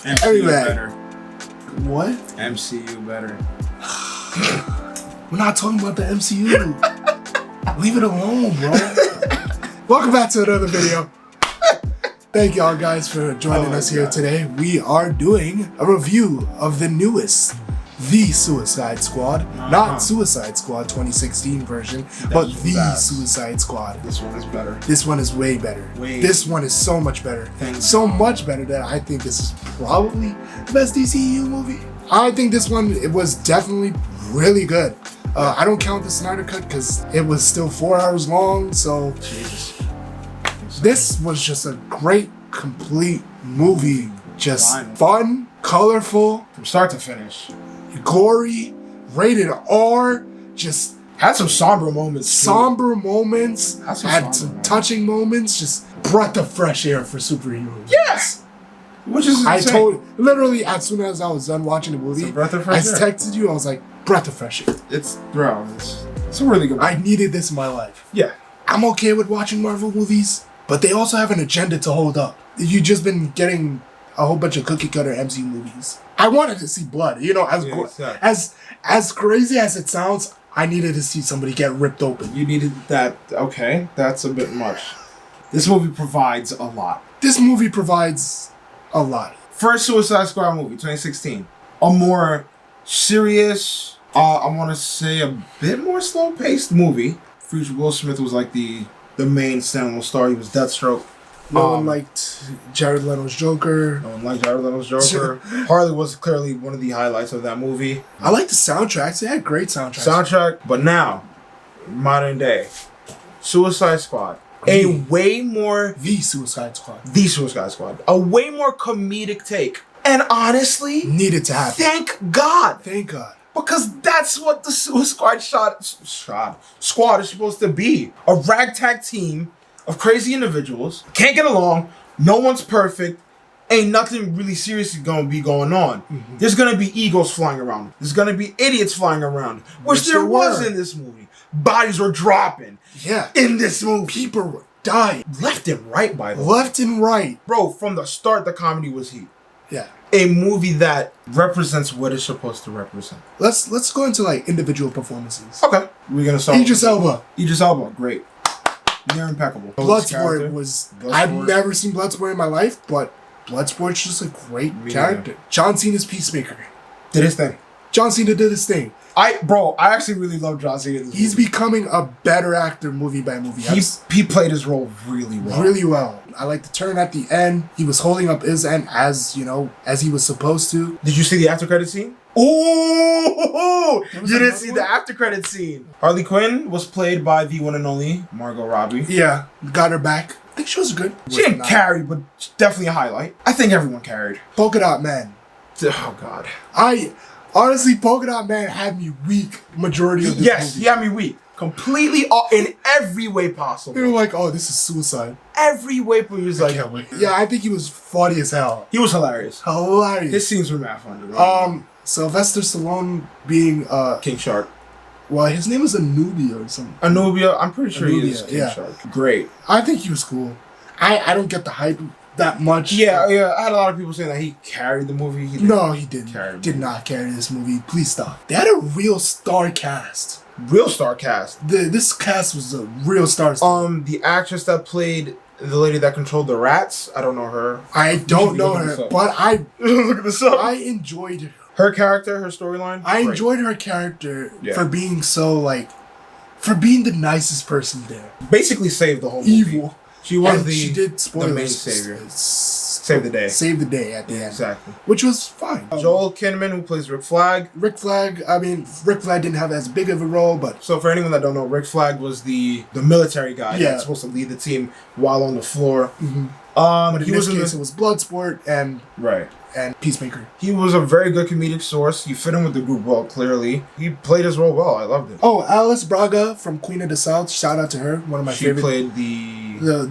MCU better. What? MCU better. We're not talking about the MCU. Leave it alone, bro. Welcome back to another video. Thank y'all guys for joining us here today. We are doing a review of the newest, The Suicide Squad. Not Suicide Squad 2016 version, but The Suicide Squad. This one is better. This one is way better. This one is so much better. So much better that I think this is probably the best DCEU movie. I think this one, it was definitely really good. I don't count the Snyder Cut because it was still 4 hours long, so Jesus. This was just a great, complete movie. Just fun, colorful, from start to finish, gory, rated R, just had some somber moments. Had some touching moments. Just breath of fresh air for superheroes. Yes, which is insane. Literally as soon as I was done watching the movie, I texted you. I was like, breath of fresh air. It's a really good movie. I needed this in my life. Yeah, I'm okay with watching Marvel movies, but they also have an agenda to hold up. You've just been getting a whole bunch of cookie cutter MCU movies. I wanted to see blood. You know, as crazy as it sounds, I needed to see somebody get ripped open. You needed that. Okay, that's a bit much. This movie provides a lot. First Suicide Squad movie, 2016. A more serious, I want to say a bit more slow-paced movie. Future Will Smith was like the main standalone star. He was Deathstroke. No one liked Jared Leto's Joker. Harley was clearly one of the highlights of that movie. I like the soundtracks. They had great soundtracks. But now, modern day, Suicide Squad. The Suicide Squad. A way more comedic take. And honestly, needed to happen. Thank God. Because that's what the Suicide Squad is supposed to be. A ragtag team of crazy individuals. Can't get along. No one's perfect. Ain't nothing really serious gonna be going on. Mm-hmm. There's gonna be egos flying around. There's gonna be idiots flying around. Which there was in this movie. Bodies were dropping. Yeah. In this movie. People were dying. Left and right, by the way. Left and right. Bro, from the start, the comedy was heat. Yeah. A movie that represents what it's supposed to represent. Let's go into like individual performances. Okay. We're gonna start Idris Elba, great. Near impeccable. Bloodsport was... I've never seen Bloodsport in my life, but Bloodsport's just a great character. John Cena's Peacemaker. Did his thing. John Cena did his thing. I actually really love John Cena. He's becoming a better actor movie by movie. He played his role really well. I like the turn at the end. He was holding up his end as he was supposed to. Did you see the after credit scene? Oh, you didn't see the after credit scene. Harley Quinn was played by the one and only Margot Robbie. Yeah, got her back. I think she was good. She didn't carry, but definitely a highlight. I think everyone carried. Polka Dot Man. Oh God. Honestly, Polka Dot Man had me weak majority of the movie. Yes, he had me weak. Completely, in every way possible. They were like, oh, this is suicide. Every way, but he was like... Yeah, I think he was funny as hell. He was hilarious. His scenes were mad funny. Right? Sylvester Stallone being... King Shark. Well, his name was Anubia or something. Anubia, I'm pretty sure he is King Shark. Great. I think he was cool. I don't get the hype that much. Yeah. I had a lot of people saying that he carried the movie. He didn't. Did not carry this movie. Please stop. They had a real star cast. This cast was a real star. The actress that played the lady that controlled the rats, I don't know her. I don't know her, but look this up. I enjoyed her character, her storyline. I enjoyed her character for being for being the nicest person there. Basically saved the whole movie. Evil. She was she did spoilers. The main savior. Save the day. Save the day at the end. Exactly. Which was fine. Joel Kinnaman, who plays Rick Flag. Rick Flag didn't have as big of a role, but... So for anyone that don't know, Rick Flag was the military guy that's supposed to lead the team while on the floor. Mm-hmm. But in this case, it was Bloodsport and Peacemaker. He was a very good comedic source. He fit in with the group well, clearly. He played his role well. I loved it. Oh, Alice Braga from Queen of the South. Shout out to her. One of my favorite. She played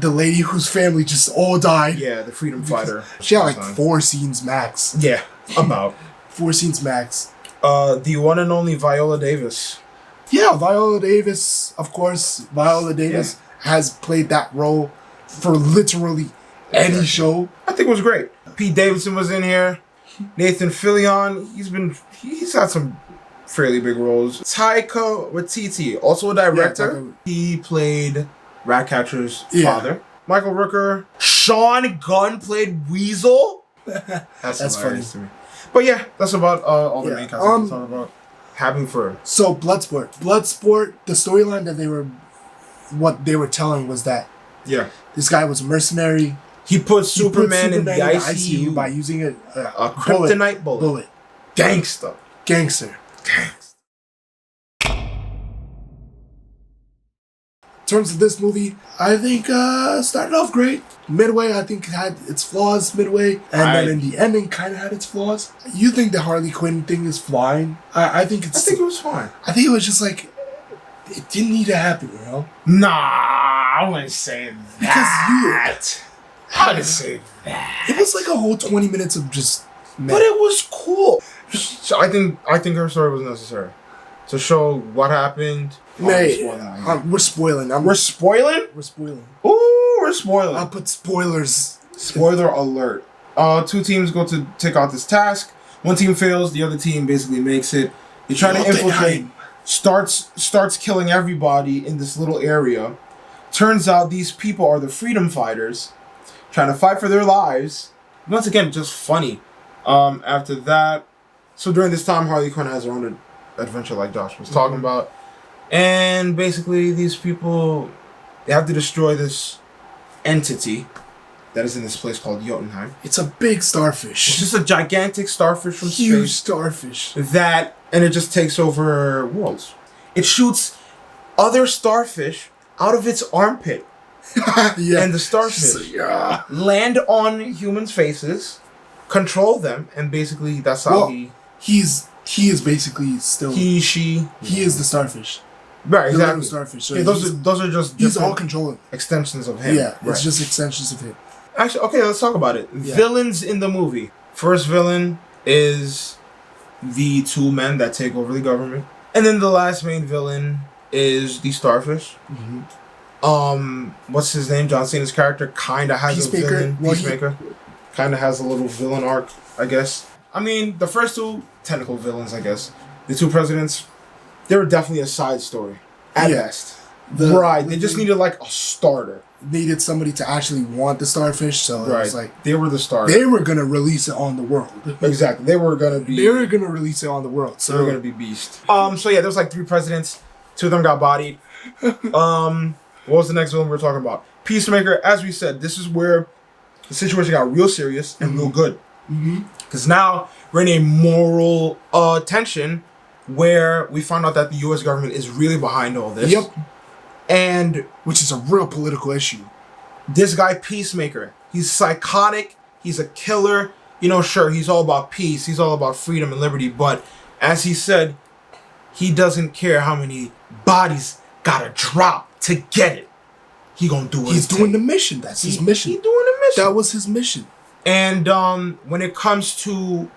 the lady whose family just all died. Yeah, the freedom fighter. She had like 4 scenes max. Yeah, about 4 scenes max. The one and only Viola Davis. Yeah, Viola Davis, of course. Viola Davis has played that role for literally any show. I think it was great. Pete Davidson was in here. Nathan Fillion, he's had some fairly big roles. Taika Waititi, also a director. Yeah, he played Ratcatcher's father. Michael Rooker. Sean Gunn played Weasel. That's funny to me. But yeah, that's about all the main cast I'm talking about. Having for so Bloodsport, the storyline that what they were telling was that this guy was a mercenary. He put Superman in the ICU by using a kryptonite bullet. Gangster. In terms of this movie, I think started off great. Midway, I think, had its flaws midway. And then in the ending, kind of had its flaws. You think the Harley Quinn thing is fine? I think it was fine. I think it was just like, it didn't need to happen, you know? Nah, I wouldn't say that. I wouldn't say that. It was like a whole 20 minutes of just meh. But it was cool. So I think her story was necessary. To show what happened. We're spoiling. We're spoiling? We're spoiling. Ooh, we're spoiling. I'll put spoilers. Spoiler alert. Two teams go to take out this task. One team fails, the other team basically makes it. They try to infiltrate. Starts killing everybody in this little area. Turns out these people are the freedom fighters. Trying to fight for their lives. Once again, just funny. After that, so during this time, Harley Quinn has her own adventure, like Josh was talking about. And basically, these people, they have to destroy this entity that is in this place called Jotunheim. It's a big starfish. It's just a gigantic starfish from space. Huge starfish. And it just takes over worlds. It shoots other starfish out of its armpit. And the starfish land on humans' faces, control them, and basically that's how he is basically still he is the starfish. Right, exactly. Starfish. So those are just he's all controlling extensions of him. Yeah, it's just extensions of him. Actually, okay, let's talk about it. Yeah. Villains in the movie. First villain is the two men that take over the government, and then the last main villain is the starfish. What's his name? John Cena's character kind of has a villain. Peacemaker. Kind of has a little villain arc, I guess. I mean, the first two technical villains, I guess. The two presidents, they were definitely a side story at best. They just needed like a starter. Needed somebody to actually want the starfish, so it was like they were the starter. They were gonna release it on the world. Exactly. They were gonna release it on the world. So they were gonna be beast. So yeah, there was like three presidents. Two of them got bodied. What was the next villain we were talking about? Peacemaker. As we said, this is where the situation got real serious and real good. Because now we're in a moral tension where we found out that the U.S. government is really behind all this. Yep. And which is a real political issue. This guy, Peacemaker, he's psychotic. He's a killer. You know, sure, he's all about peace. He's all about freedom and liberty. But as he said, he doesn't care how many bodies gotta drop to get it. He gonna do it. He's doing the mission. That's his mission. He's doing the mission. That was his mission. And when it comes to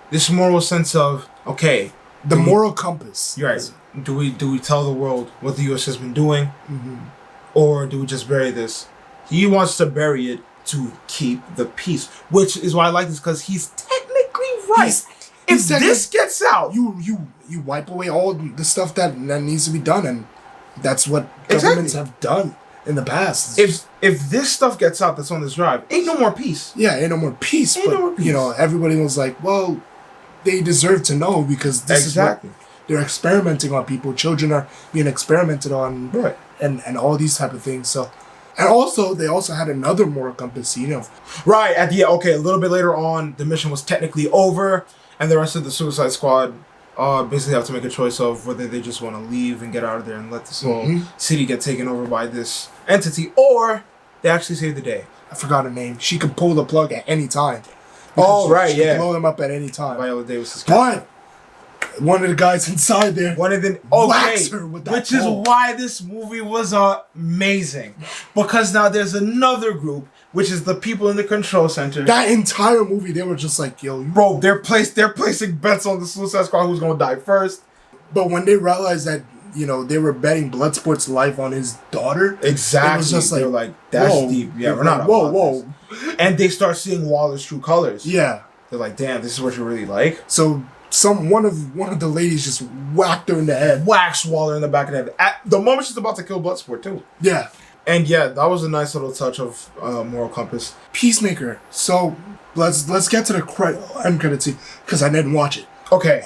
this moral sense of, okay, the moral compass. You're right. Do we tell the world what the U.S. has been doing, or do we just bury this? He wants to bury it to keep the peace, which is why I like this, because he's technically right. If this gets out, you wipe away all the stuff that needs to be done, and that's what governments have done in the past. If this stuff gets out that's on this drive, ain't no more peace. Yeah, ain't no more peace. You know, everybody was like, well, they deserve to know, because this is what they're experimenting on people. Children are being experimented on, and all these type of things. So, and also they also had another moral compass scene of a little bit later on, the mission was technically over, and the rest of the Suicide Squad basically have to make a choice of whether they just want to leave and get out of there and let this whole city get taken over by this entity, or they actually save the day. I forgot her name. She could pull the plug at any time. She could blow them up at any time. Viola Davis's character. But one of the guys inside there, whacks her with that which pole. Is why this movie was amazing, because now there's another group, which is the people in the control center. That entire movie, they were just like, yo, bro, they're placing bets on the Suicide Squad who's gonna die first. But when they realized that, you know, they were betting Bloodsport's life on his daughter, exactly, it was just like, they're like, that's deep. Yeah, we're not. Whoa. And they start seeing Waller's true colors. Yeah. They're like, damn, this is what you really like? So one of the ladies just whacked her in the head. Whacks Waller in the back of the head. At the moment she's about to kill Bloodsport, too. Yeah. And yeah, that was a nice little touch of moral compass. Peacemaker. So let's get to the end credit scene, because I didn't watch it. Okay.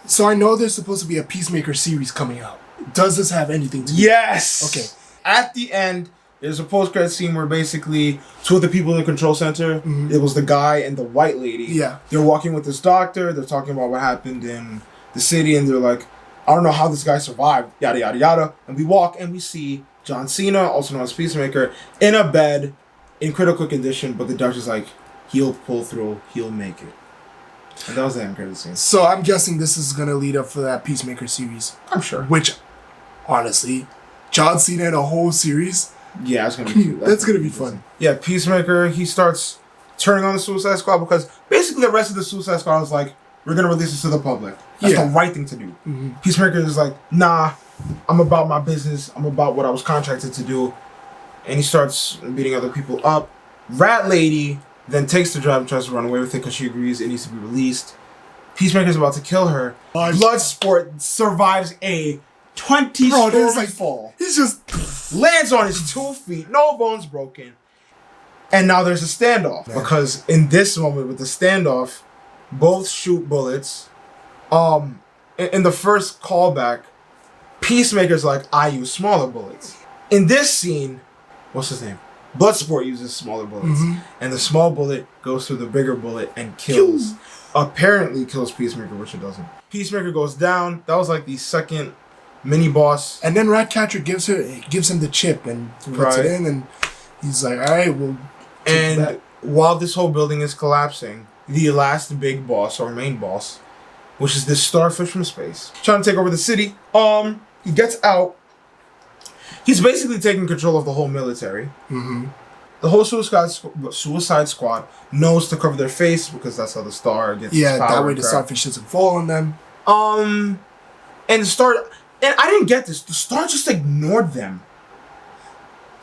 So I know there's supposed to be a Peacemaker series coming out. Does this have anything to do? Yes! Okay. At the end, there's a post-credit scene where basically two of the people in the control center, it was the guy and the white lady. Yeah. They're walking with this doctor, they're talking about what happened in the city, and they're like, I don't know how this guy survived, yada, yada, yada. And we walk and we see John Cena, also known as Peacemaker, in a bed, in critical condition, but the doctor's like, he'll pull through, he'll make it. And that was the end credit scene. So I'm guessing this is going to lead up for that Peacemaker series. I'm sure. Which, honestly, John Cena in a whole series, yeah, it's going to be cute. That's going to be fun. Yeah, Peacemaker, he starts turning on the Suicide Squad because basically the rest of the Suicide Squad is like, we're going to release this to the public. That's the right thing to do. Peacemaker is like, nah, I'm about my business. I'm about what I was contracted to do. And he starts beating other people up. Rat Lady then takes the drive and tries to run away with it because she agrees it needs to be released. Peacemaker's about to kill her. Bloodsport survives a 20-story fall. He's just lands on his 2 feet, no bones broken. And now there's a standoff. Because in this moment with the standoff, both shoot bullets. In the first callback, Peacemaker's like, I use smaller bullets. In this scene, what's his name? Bloodsport uses smaller bullets. And the small bullet goes through the bigger bullet and kills. Apparently kills Peacemaker, which it doesn't. Peacemaker goes down. That was like the second mini boss. And then Ratcatcher gives him the chip and puts it in, and he's like, all right, well. And while this whole building is collapsing, the last big boss, or main boss, which is this starfish from space, trying to take over the city. He gets out. He's basically taking control of the whole military. The whole Suicide Squad knows to cover their face because that's how the star gets its power. That way the starfish doesn't fall on them. And the star, and I didn't get this. The star just ignored them.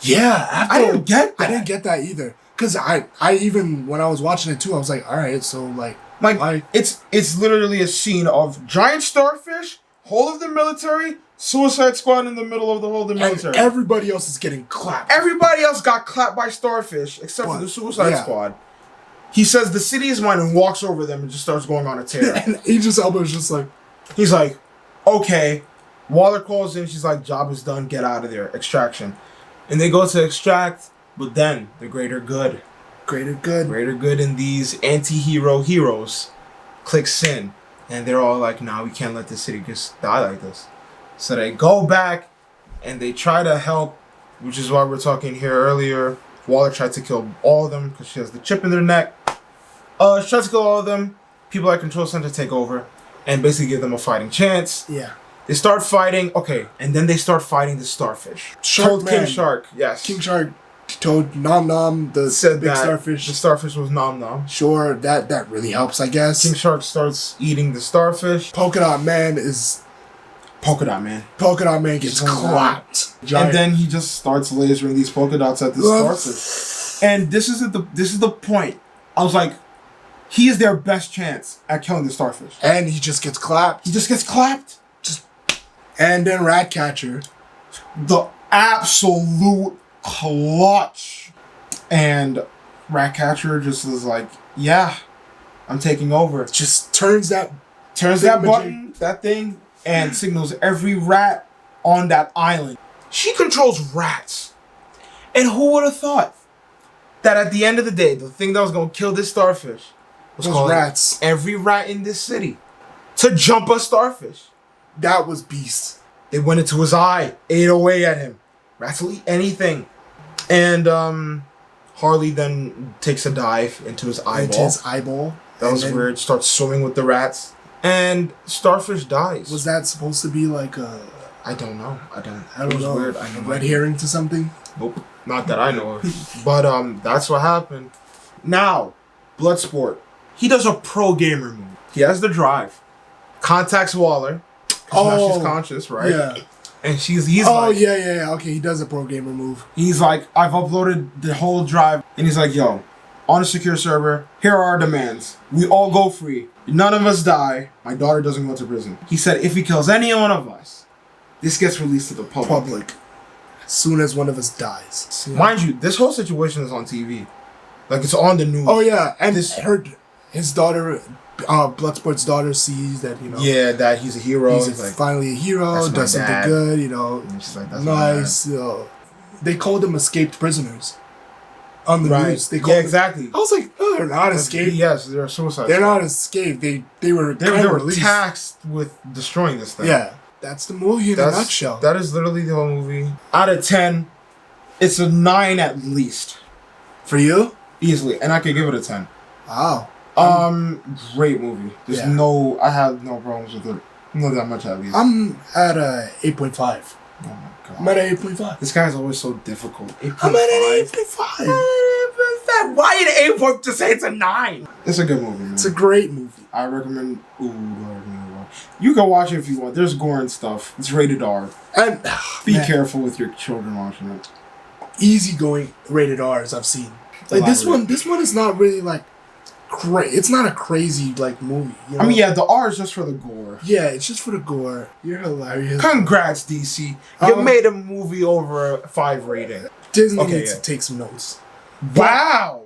Yeah, I didn't get that. I didn't get that either. Because I even, when I was watching it too, I was like, all right, so like it's literally a scene of giant starfish, whole of the military, Suicide Squad in the middle of the whole of the military. And everybody else is getting clapped. Everybody else got clapped by starfish, except for the Suicide Squad. He says the city is mine and walks over them and just starts going on a tear. And Idris Elba is just like... He's like, okay. Waller calls in, she's like, job is done, get out of there. Extraction. And they go to extract, but then the greater good. Greater good in these anti-hero heroes clicks in. And they're all like, nah, we can't let the city just die like this. So they go back and they try to help, which is why we're talking here earlier. Waller tried to kill all of them because she has the chip in their neck. She tries to kill all of them. People at Control Center take over and basically give them a fighting chance. Yeah. They start fighting, okay, and then they start fighting the starfish. King Shark, yes. King Shark told Nom Nom, the big starfish. The starfish was Nom Nom. Sure, that really helps, I guess. King Shark starts eating the starfish. Polka Dot Man gets clapped. And then he just starts lasering these polka dots at the starfish. And this is the point. I was like, he is their best chance at killing the starfish. And he just gets clapped. And then Ratcatcher, the absolute clutch. And Ratcatcher just is like, yeah, I'm taking over. Just turns that button, that thing, and signals every rat on that island. She controls rats. And who would have thought that at the end of the day, the thing that was going to kill this starfish was called rats. Every rat in this city to jump a starfish. That was beast. It went into his eye, ate away at him. Rats will eat anything. And Harley then takes a dive into his eyeball. That was weird. Starts swimming with the rats. And starfish dies. Was that supposed to be like a... I don't know. I don't know. Weird. A red herring to something? Nope. Not that I know of. But that's what happened. Now, Bloodsport. He does a pro gamer move. He has the drive. Contacts Waller. Now she's conscious, right? Yeah. And he's Oh, like, yeah. Okay, he does a pro gamer move. he's like, I've uploaded the whole drive. And he's like, yo, on a secure server, here are our demands. We all go free. None of us die. My daughter doesn't go to prison. He said, if he kills any one of us, this gets released to the public. As soon as one of us dies. Mind you, this whole situation is on TV. Like, it's on the news. Oh, yeah. And his daughter, Bloodsport's daughter, sees that, Yeah, that he's a hero. He's like, finally a hero, does something good, And she's like, that's nice. They called them escaped prisoners on the news. They called exactly. I was like, no, they're not escaped. Yes, they're suicide. They're not escaped. They were tasked with destroying this thing. Yeah, that's the movie in a nutshell. That is literally the whole movie. Out of 10, it's a 9 at least. For you? Easily. And I could give it a 10. Wow. Great movie. I have no problems with it. Not that much at least. I'm at a 8.5. Oh my god. I'm at an 8.5. This guy's always so difficult. 8.5. I'm at an 8.5. Why an 8 to say it's a 9? It's a good movie, man. It's a great movie. I recommend. You can watch it if you want. There's gore and stuff. It's rated R. And be careful with your children watching it. Easygoing rated R's I've seen. Like this one is not really like it's not a crazy like movie. You know? I mean, yeah, the R is just for the gore. Yeah, it's just for the gore. You're hilarious. Congrats, DC. You made a movie over a 5 rating. Disney needs to take some notes. Wow.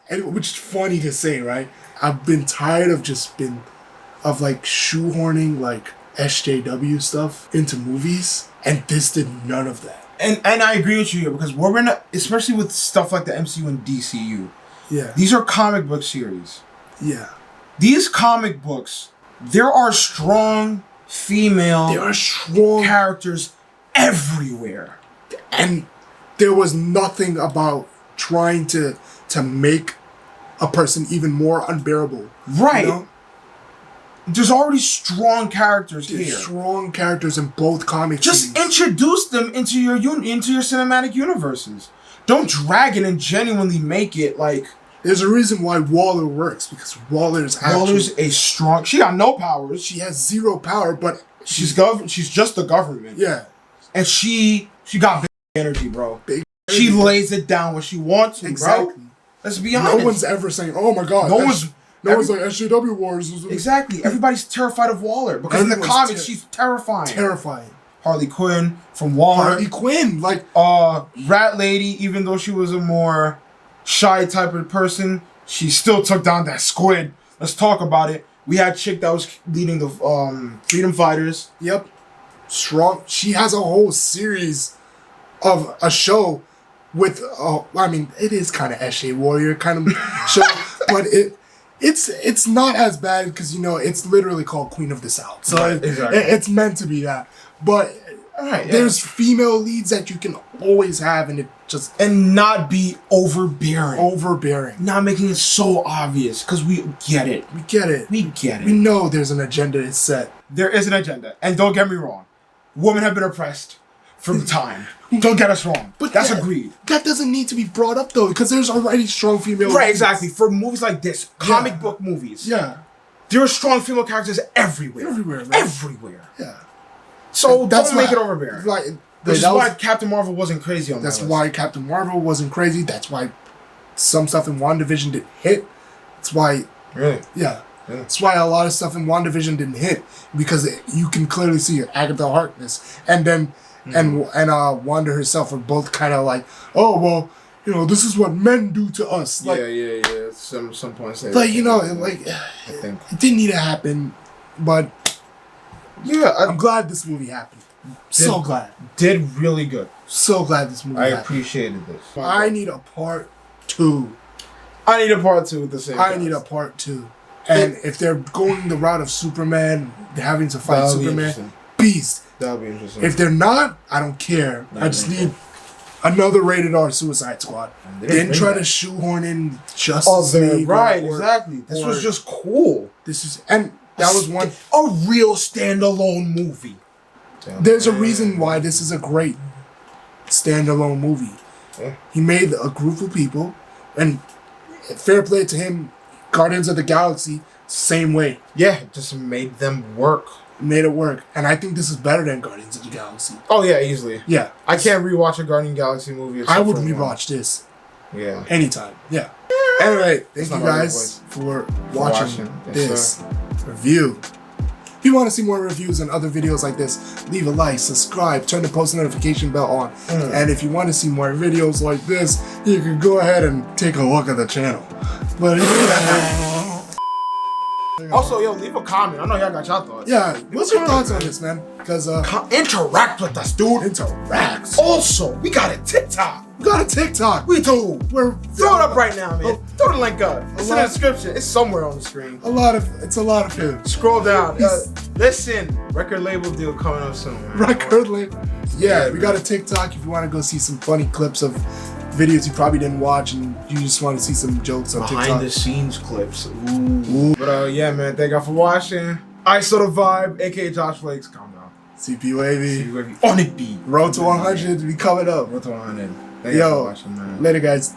Which is funny to say, right? I've been tired of like shoehorning like SJW stuff into movies, and this did none of that. And I agree with you here because we're in especially with stuff like the MCU and DCU. Yeah. These are comic book series. Yeah. These comic books, there are strong female characters everywhere. And there was nothing about trying to make a person even more unbearable. Right. You know? There's already strong characters here. Strong characters in both comic Just introduce them into your cinematic universes. Don't drag it and genuinely make it like. There's a reason why Waller works, because Waller's a strong. She got no powers. She has 0 power, but she's just the government. Yeah, and she got big energy, bro. She lays it down when she wants to, exactly. Bro. Let's be honest. No one's ever saying, "Oh my god." No one's like SJW Wars. Exactly. Everybody's terrified of Waller because in the comics she's terrifying. Terrifying. Harley Quinn from Waller. Harley Quinn, like Rat Lady, even though she was a more shy type of person, she still took down that squid. Let's talk about it. We had chick that was leading the Freedom Fighters. Yep. Strong. She has a whole series of a show with I mean, it is kind of SJ Warrior kind of show, but it's not as bad because it's literally called Queen of the South, so it's meant to be that. But there's female leads that you can always have, and not be overbearing, not making it so obvious because we get it. We know there's an agenda is set. There is an agenda, and don't get me wrong, women have been oppressed from time. Don't get us wrong, but that's agreed. That doesn't need to be brought up though, because there's already strong female. Right, exactly. For movies like this, comic book movies, there are strong female characters everywhere. Everywhere. Yeah. So don't make it overbearing. Like, that's why Captain Marvel wasn't crazy on that. That's why Captain Marvel wasn't crazy. That's why some stuff in WandaVision didn't hit. That's why. Really? Yeah. That's why a lot of stuff in WandaVision didn't hit, because you can clearly see Agatha Harkness and then. And Wanda herself are both kind of like, oh well, this is what men do to us. Like, yeah. Some points. Like I think it didn't need to happen, but I'm glad this movie happened. So glad. Did really good. So glad this movie happened. I appreciated this. I need a part 2. I need a part 2 at the same time. I need a part 2. And if they're going the route of Superman, having to fight Superman, Beast. That would be interesting. If they're not, I don't care. I just need another rated R Suicide Squad. They didn't try to shoehorn in Justice League. Right, exactly. This was just cool. And that was a real standalone movie. There's a reason why this is a great standalone movie. Yeah. He made a group of people, and fair play to him. Guardians of the Galaxy, same way. Yeah, just made them work. made it work. And I think this is better than Guardians of the Galaxy. Oh yeah, easily. Yeah. I can't rewatch a Guardian Galaxy movie. I would rewatch this. Yeah. Anytime. Yeah. Anyway, thank you guys for watching this review. If you want to see more reviews and other videos like this, leave a like, subscribe, turn the post notification bell on. And if you want to see more videos like this, you can go ahead and take a look at the channel. But also, yo, leave a comment. I know y'all got y'all thoughts. yeah, what's your thoughts on this, man? Because interact with us, dude. interact. Also, we got a TikTok. We got a TikTok. We do. We're Throw it up right now, man. Oh. Throw the link up. It's in the description. It's somewhere on the screen. It's a lot of food. Scroll down. Listen, record label deal coming up soon, man. Record label. Yeah, we got a TikTok if you want to go see some funny clips of videos you probably didn't watch and you just want to see some jokes on TikTok. Behind the scenes clips. Ooh. But yeah, man, thank y'all for watching. I saw the vibe, aka Josh Flakes. Calm down. CP Wavy. On it, beat. Road to 100 to be coming up. Road to 100. Thank you for watching, man. Later, guys.